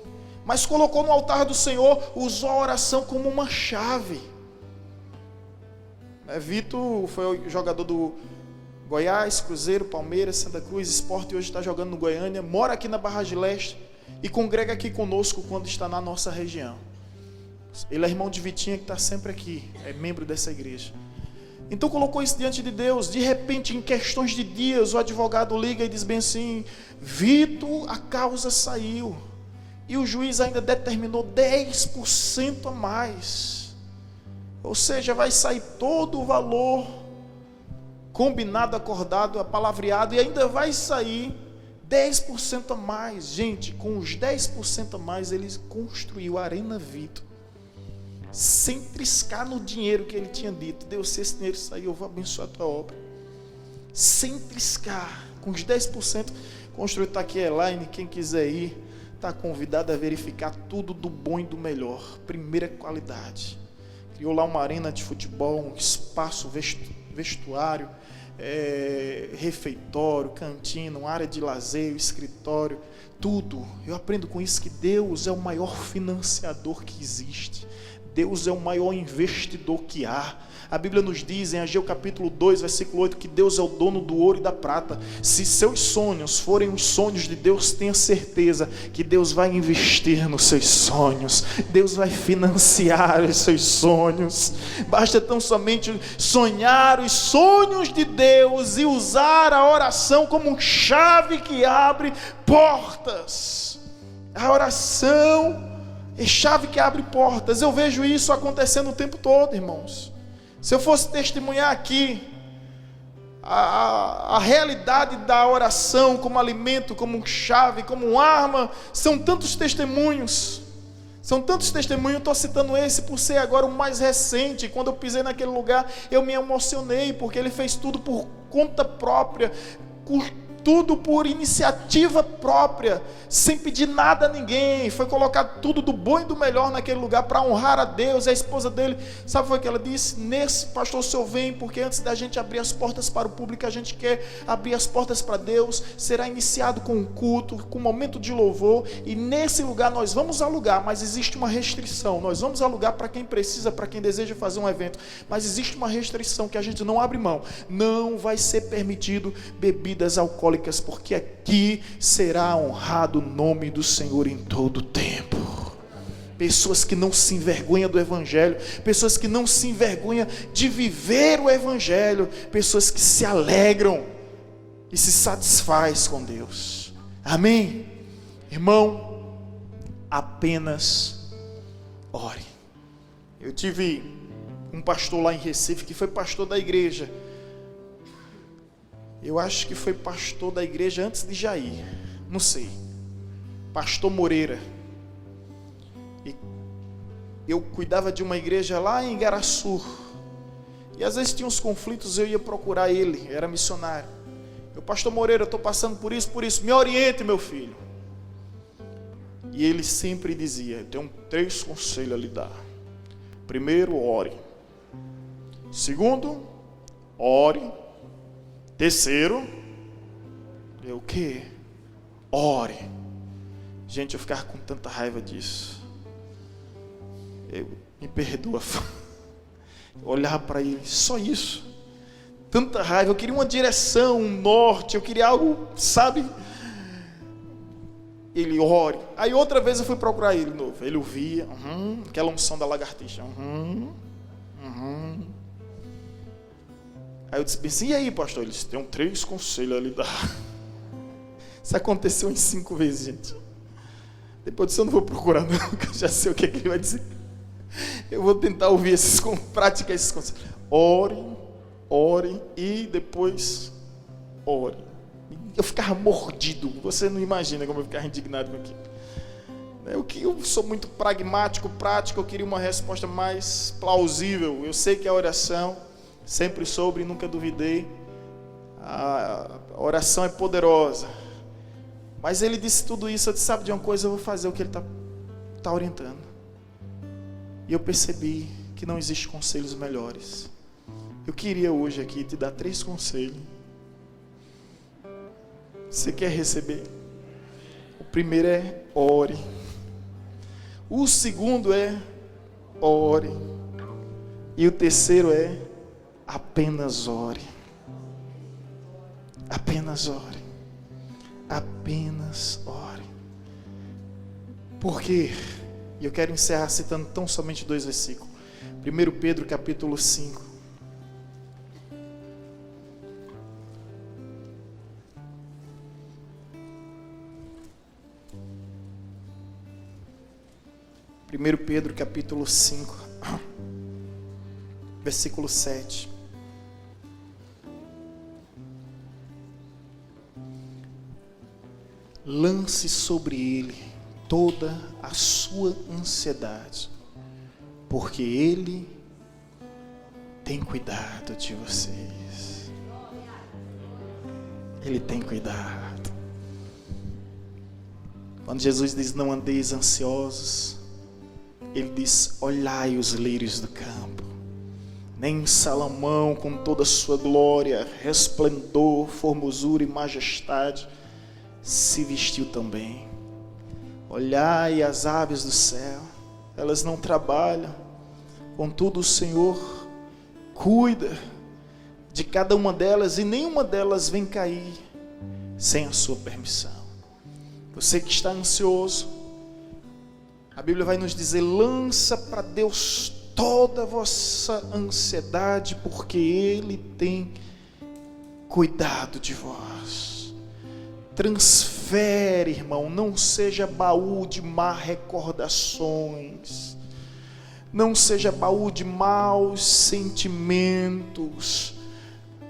mas colocou no altar do Senhor, usou a oração como uma chave. Vitor foi jogador do Goiás, Cruzeiro, Palmeiras, Santa Cruz, Sport, e hoje está jogando no Goiânia, mora aqui na Barragem Leste e congrega aqui conosco quando está na nossa região. Ele é irmão de Vitinha, que está sempre aqui, é membro dessa igreja. Então colocou isso diante de Deus. De repente, em questões de dias, o advogado liga e diz bem assim: Vitor, a causa saiu e o juiz ainda determinou 10% a mais. Ou seja, vai sair todo o valor combinado, acordado, apalavreado, e ainda vai sair 10% a mais. Gente, com os 10% a mais, ele construiu a Arena Vitor, sem triscar no dinheiro que ele tinha dito. Deus, se esse dinheiro sair, eu vou abençoar a tua obra. Sem triscar, com os 10%, construiu. Está aqui a Elaine, quem quiser ir, está convidado a verificar tudo do bom e do melhor, primeira qualidade. Criou lá uma arena de futebol, um espaço vestuário, refeitório, cantina, uma área de lazer, escritório, tudo. Eu aprendo com isso que Deus é o maior financiador que existe. Deus é o maior investidor que há. A Bíblia nos diz em Ageu capítulo 2, versículo 8, que Deus é o dono do ouro e da prata. Se seus sonhos forem os sonhos de Deus, tenha certeza que Deus vai investir nos seus sonhos. Deus vai financiar os seus sonhos. Basta tão somente sonhar os sonhos de Deus e usar a oração como chave que abre portas. A oração é chave que abre portas. Eu vejo isso acontecendo o tempo todo, irmãos. Se eu fosse testemunhar aqui a realidade da oração como alimento, como chave, como arma, são tantos testemunhos. Eu estou citando esse por ser agora o mais recente. Quando eu pisei naquele lugar, eu me emocionei, porque ele fez tudo por conta própria, tudo por iniciativa própria, sem pedir nada a ninguém. Foi colocar tudo do bom e do melhor naquele lugar para honrar a Deus. A esposa dele, sabe o que ela disse? Nesse, pastor, o senhor vem, porque antes da gente abrir as portas para o público, a gente quer abrir as portas para Deus. Será iniciado com um culto, com um momento de louvor, e nesse lugar nós vamos alugar, mas existe uma restrição. Nós vamos alugar para quem precisa, para quem deseja fazer um evento, mas existe uma restrição que a gente não abre mão. Não vai ser permitido bebidas alcoólicas, porque aqui será honrado o nome do Senhor em todo o tempo. Pessoas que não se envergonham do Evangelho, pessoas que não se envergonham de viver o Evangelho, pessoas que se alegram e se satisfaz com Deus. Amém? Irmão, apenas ore. Eu tive um pastor lá em Recife, que foi pastor da igreja. Eu acho que foi pastor da igreja antes de Jair, não sei, pastor Moreira. E eu cuidava de uma igreja lá em Igaraçu, e às vezes tinha uns conflitos, eu ia procurar ele, era missionário. Eu, pastor Moreira, eu estou passando por isso, me oriente, meu filho. E ele sempre dizia: eu tenho 3 conselhos a lhe dar. Primeiro, ore. Segundo, ore. Terceiro, o quê? Ore. Gente, eu ficava com tanta raiva disso. Me perdoa. Eu olhava para ele, só isso. Tanta raiva, eu queria uma direção, um norte, eu queria algo, sabe? Ele, ore. Aí outra vez eu fui procurar ele de novo. Ele ouvia, aquela unção da lagartixa. Aí eu disse assim: e aí, pastor? Eles têm 3 conselhos a lhe dar. Isso aconteceu em 5 vezes, gente. Depois disso eu não vou procurar não, porque eu já sei o que ele vai dizer. Eu vou tentar ouvir praticar esses conselhos. Ore e depois ore. Eu ficava mordido. Você não imagina como eu ficava indignado com aquilo. Eu sou muito pragmático, prático. Eu queria uma resposta mais plausível. Eu sei que a oração, sempre soube e nunca duvidei, a oração é poderosa, mas ele disse tudo isso. Eu disse: sabe de uma coisa, eu vou fazer o que ele está orientando. E eu percebi que não existe conselhos melhores. Eu queria hoje aqui te dar 3 conselhos. Você quer receber? O primeiro é: ore. O segundo é: ore. E o terceiro é: apenas ore. Apenas ore. Apenas ore. Por quê? E eu quero encerrar citando tão somente 2 versículos. 1 Pedro capítulo 5. Primeiro Pedro capítulo 5, versículo 7. lance sobre Ele toda a sua ansiedade, porque Ele tem cuidado de vocês. Ele tem cuidado. Quando Jesus diz: não andeis ansiosos, Ele diz: olhai os lírios do campo. Nem Salomão, com toda a sua glória, resplendor, formosura e majestade, se vestiu tão bem. Olhai as aves do céu, elas não trabalham, contudo o Senhor cuida de cada uma delas, e nenhuma delas vem cair sem a sua permissão. Você que está ansioso, a Bíblia vai nos dizer: lança para Deus toda a vossa ansiedade, porque Ele tem cuidado de vós. Transfere, irmão, não seja baú de má recordações, não seja baú de maus sentimentos.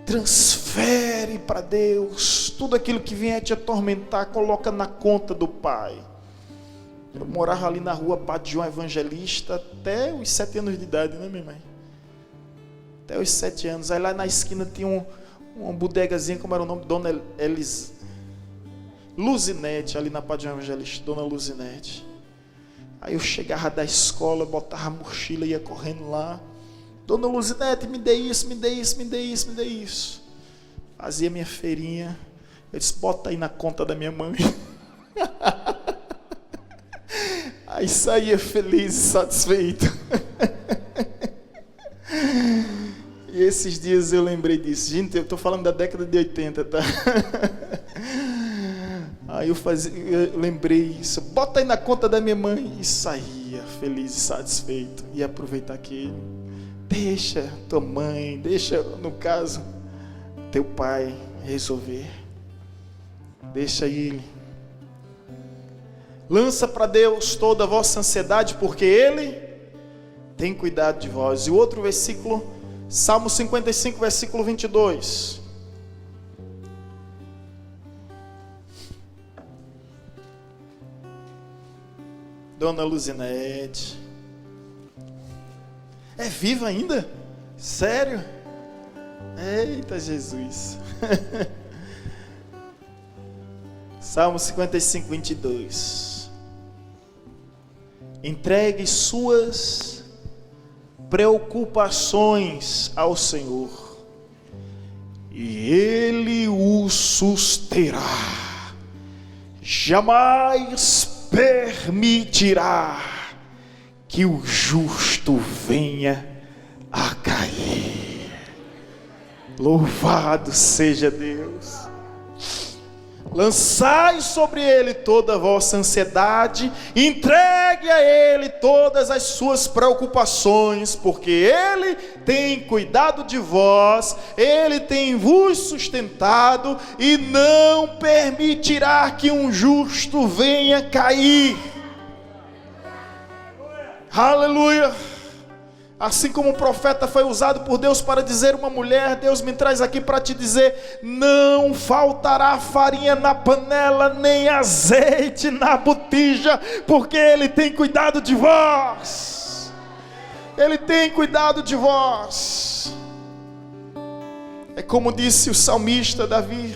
Transfere para Deus tudo aquilo que vier te atormentar, coloca na conta do Pai. Eu morava ali na rua Padre João Evangelista até os 7 anos de idade, né, minha mãe? Até os 7 anos. Aí lá na esquina tinha uma bodegazinha, como era o nome? Dona Luzinete, ali na Padre João Evangelista, Dona Luzinete. Aí eu chegava da escola, botava a mochila e ia correndo lá. Dona Luzinete, me dê isso, me dê isso, me dê isso, me dê isso. Fazia minha feirinha. Eu disse: bota aí na conta da minha mãe. Aí saía feliz e satisfeito. E esses dias eu lembrei disso. Gente, eu estou falando da década de 80, tá? Aí eu lembrei isso. Bota aí na conta da minha mãe. E saía feliz e satisfeito. E aproveitar que deixa tua mãe, deixa, no caso, teu pai resolver. Deixa ele. Lança para Deus toda a vossa ansiedade, porque Ele tem cuidado de vós. E o outro versículo, Salmo 55, versículo 22. Dona Luzinete. É viva ainda? Sério? Eita Jesus. Salmo 55, 22. Entregue suas preocupações ao Senhor, e Ele o susterá. Jamais permitirá que o justo venha a cair. Louvado seja Deus. Lançai sobre Ele toda a vossa ansiedade, entregue a Ele todas as suas preocupações, porque Ele tem cuidado de vós, Ele tem vos sustentado, e não permitirá que um justo venha cair. Aleluia! Assim como o profeta foi usado por Deus para dizer uma mulher, Deus me traz aqui para te dizer: não faltará farinha na panela, nem azeite na botija, porque Ele tem cuidado de vós. Ele tem cuidado de vós. É como disse o salmista Davi: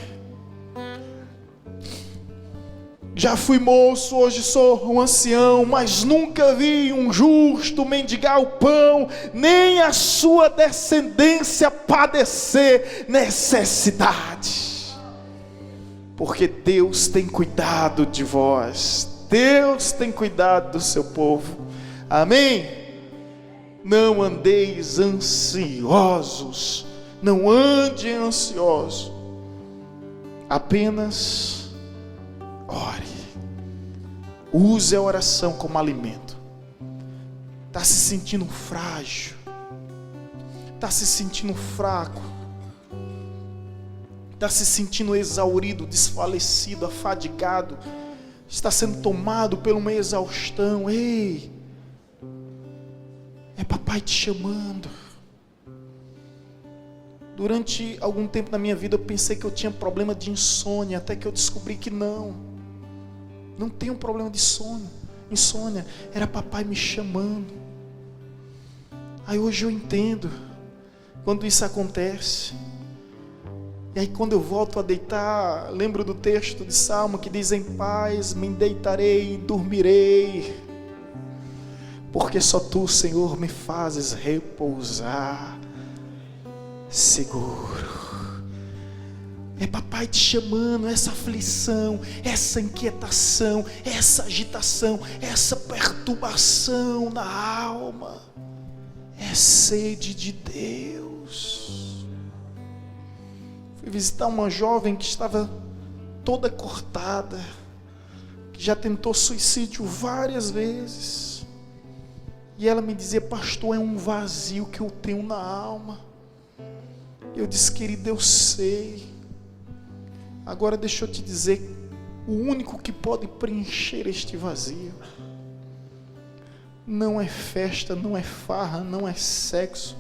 já fui moço, hoje sou um ancião, mas nunca vi um justo mendigar o pão, nem a sua descendência padecer necessidade. Porque Deus tem cuidado de vós, Deus tem cuidado do seu povo. Amém? Não andeis ansiosos, não ande ansioso, apenas ore. Use a oração como alimento. Está se sentindo frágil, está se sentindo fraco, está se sentindo exaurido, desfalecido, afadigado, está sendo tomado por uma exaustão. Ei, é papai te chamando. Durante algum tempo na minha vida eu pensei que eu tinha problema de insônia, até que eu descobri que não. Não tenho um problema de insônia. Era papai me chamando. Aí hoje eu entendo quando isso acontece. E aí quando eu volto a deitar, lembro do texto de Salmo que diz: em paz me deitarei e dormirei, porque só Tu, Senhor, me fazes repousar seguro. É papai te chamando, essa aflição, essa inquietação, essa agitação, essa perturbação na alma, é sede de Deus. Fui visitar uma jovem que estava toda cortada, que já tentou suicídio várias vezes, e ela me dizia: pastor, é um vazio que eu tenho na alma. Eu disse: querida, eu sei. Agora deixa eu te dizer, o único que pode preencher este vazio não é festa, não é farra, não é sexo,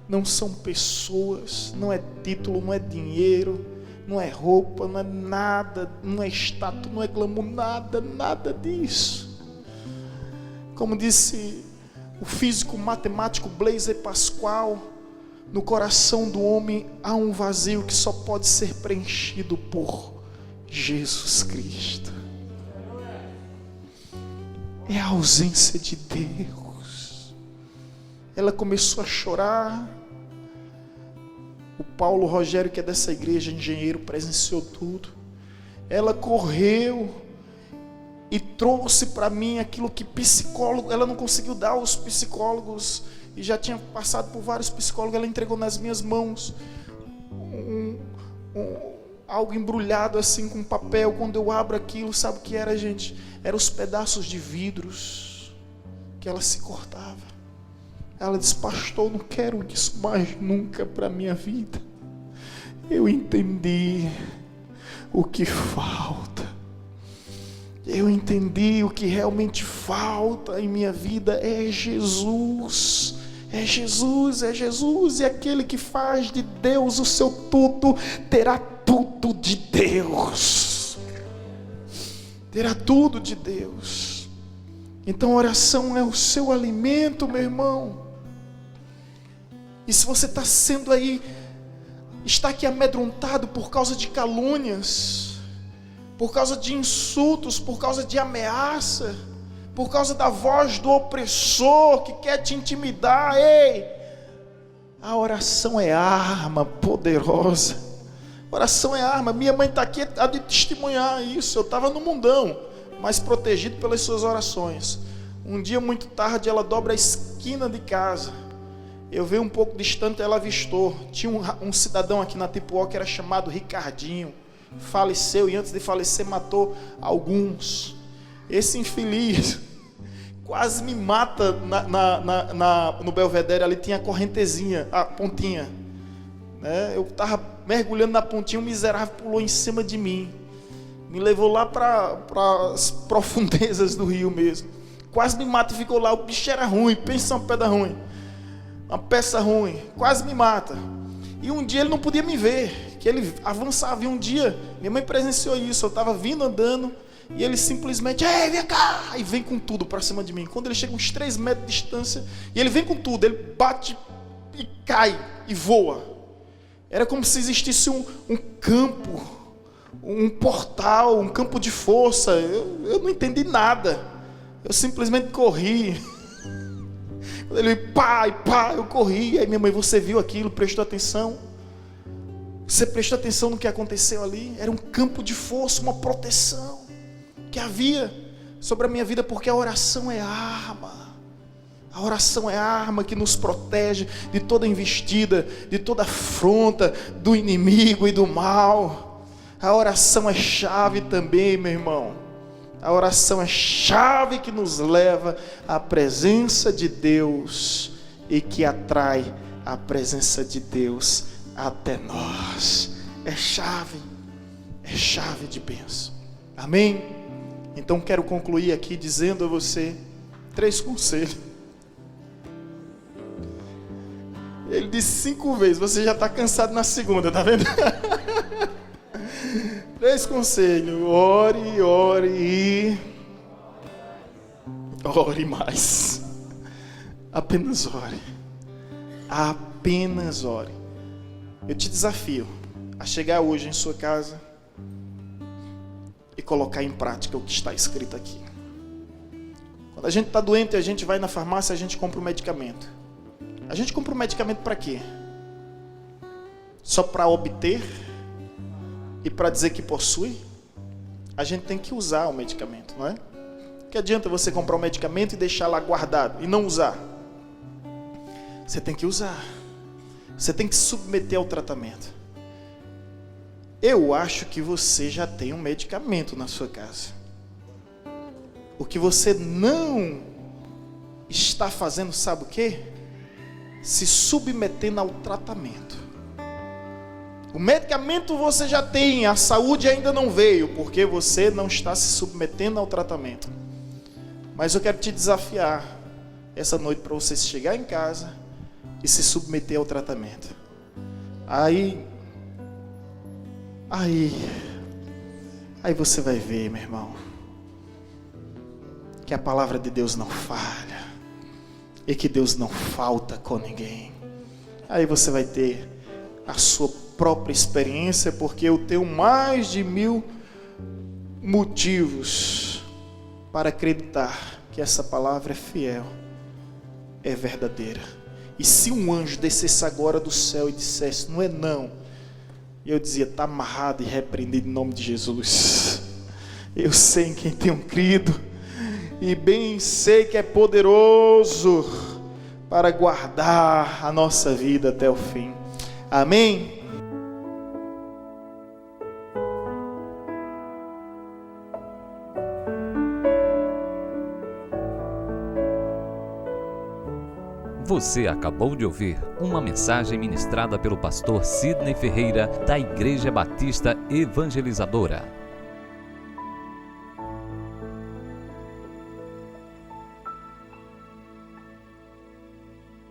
não são pessoas, não é título, não é dinheiro, não é roupa, não é nada, não é status, não é glamour, nada disso. Como disse o físico matemático Blaise Pascal, no coração do homem há um vazio que só pode ser preenchido por Jesus Cristo. É a ausência de Deus. Ela começou a chorar. O Paulo Rogério, que é dessa igreja, engenheiro, presenciou tudo. Ela correu e trouxe para mim aquilo que psicólogo, ela não conseguiu dar aos psicólogos, e já tinha passado por vários psicólogos. Ela entregou nas minhas mãos algo embrulhado assim com papel. Quando eu abro aquilo, sabe o que era, gente? Eram os pedaços de vidros que ela se cortava. Ela disse: pastor, não quero isso mais nunca para a minha vida. Eu entendi o que falta. Eu entendi o que realmente falta em minha vida. É Jesus. É Jesus, é Jesus. E aquele que faz de Deus o seu tudo, terá tudo de Deus. Terá tudo de Deus. Então a oração é o seu alimento, meu irmão. E se você está sendo aí, está aqui amedrontado por causa de calúnias, por causa de insultos, por causa de ameaça, por causa da voz do opressor que quer te intimidar, ei, a oração é arma poderosa. A oração é arma. Minha mãe está aqui a de testemunhar isso. Eu estava no mundão, mas protegido pelas suas orações. Um dia muito tarde, ela dobra a esquina de casa. Eu veio um pouco distante, ela avistou. Tinha um cidadão aqui na Tipuó que era chamado Ricardinho. Faleceu, e antes de falecer matou alguns. Esse infeliz quase me mata no Belvedere. Ali tinha a correntezinha, a pontinha, né? Eu estava mergulhando na pontinha, um miserável pulou em cima de mim, me levou lá para as profundezas do rio mesmo. Quase me mata e ficou lá. O bicho era ruim, pensa uma pedra ruim, uma peça ruim, quase me mata. E um dia ele não podia me ver, que ele avançava. E um dia, minha mãe presenciou isso. Eu estava vindo andando e ele simplesmente: ei, vem cá! E vem com tudo para cima de mim. Quando ele chega uns 3 metros de distância, e ele vem com tudo, ele bate e cai e voa. Era como se existisse um campo, um portal, um campo de força. Eu não entendi nada. Eu simplesmente corri. Quando ele pá, eu corri. Aí minha mãe: você viu aquilo? Prestou atenção? Você prestou atenção no que aconteceu ali? Era um campo de força, uma proteção que havia sobre a minha vida, porque a oração é arma. A oração é a arma que nos protege de toda investida, de toda afronta do inimigo e do mal. A oração é chave também, meu irmão. A oração é chave que nos leva à presença de Deus e que atrai a presença de Deus até nós. É chave de bênção. Amém? Então quero concluir aqui dizendo a você 3 conselhos. Ele disse 5 vezes, você já está cansado na segunda, tá vendo? 3 conselhos: ore, ore e ore mais. Apenas ore. Apenas ore. Eu te desafio a chegar hoje em sua casa e colocar em prática o que está escrito aqui. Quando a gente está doente, a gente vai na farmácia, a gente compra um medicamento. A gente compra um medicamento para quê? Só para obter e para dizer que possui? A gente tem que usar o medicamento, não é? Que adianta você comprar um medicamento e deixar lá guardado e não usar? Você tem que usar. Você tem que se submeter ao tratamento. Eu acho que você já tem um medicamento na sua casa. O que você não está fazendo, sabe o quê? Se submetendo ao tratamento. O medicamento você já tem, a saúde ainda não veio, porque você não está se submetendo ao tratamento. Mas eu quero te desafiar essa noite para você chegar em casa e se submeter ao tratamento. Aí você vai ver, meu irmão, que a palavra de Deus não falha e que Deus não falta com ninguém. Aí você vai ter a sua própria experiência, porque eu tenho mais de 1000 motivos para acreditar que essa palavra é fiel, é verdadeira. E se um anjo descesse agora do céu e dissesse, não é não, eu dizia, está amarrado e repreendido em nome de Jesus. Eu sei em quem tenho crido, e bem sei que é poderoso para guardar a nossa vida até o fim. Amém? Você acabou de ouvir uma mensagem ministrada pelo pastor Sidney Ferreira, da Igreja Batista Evangelizadora.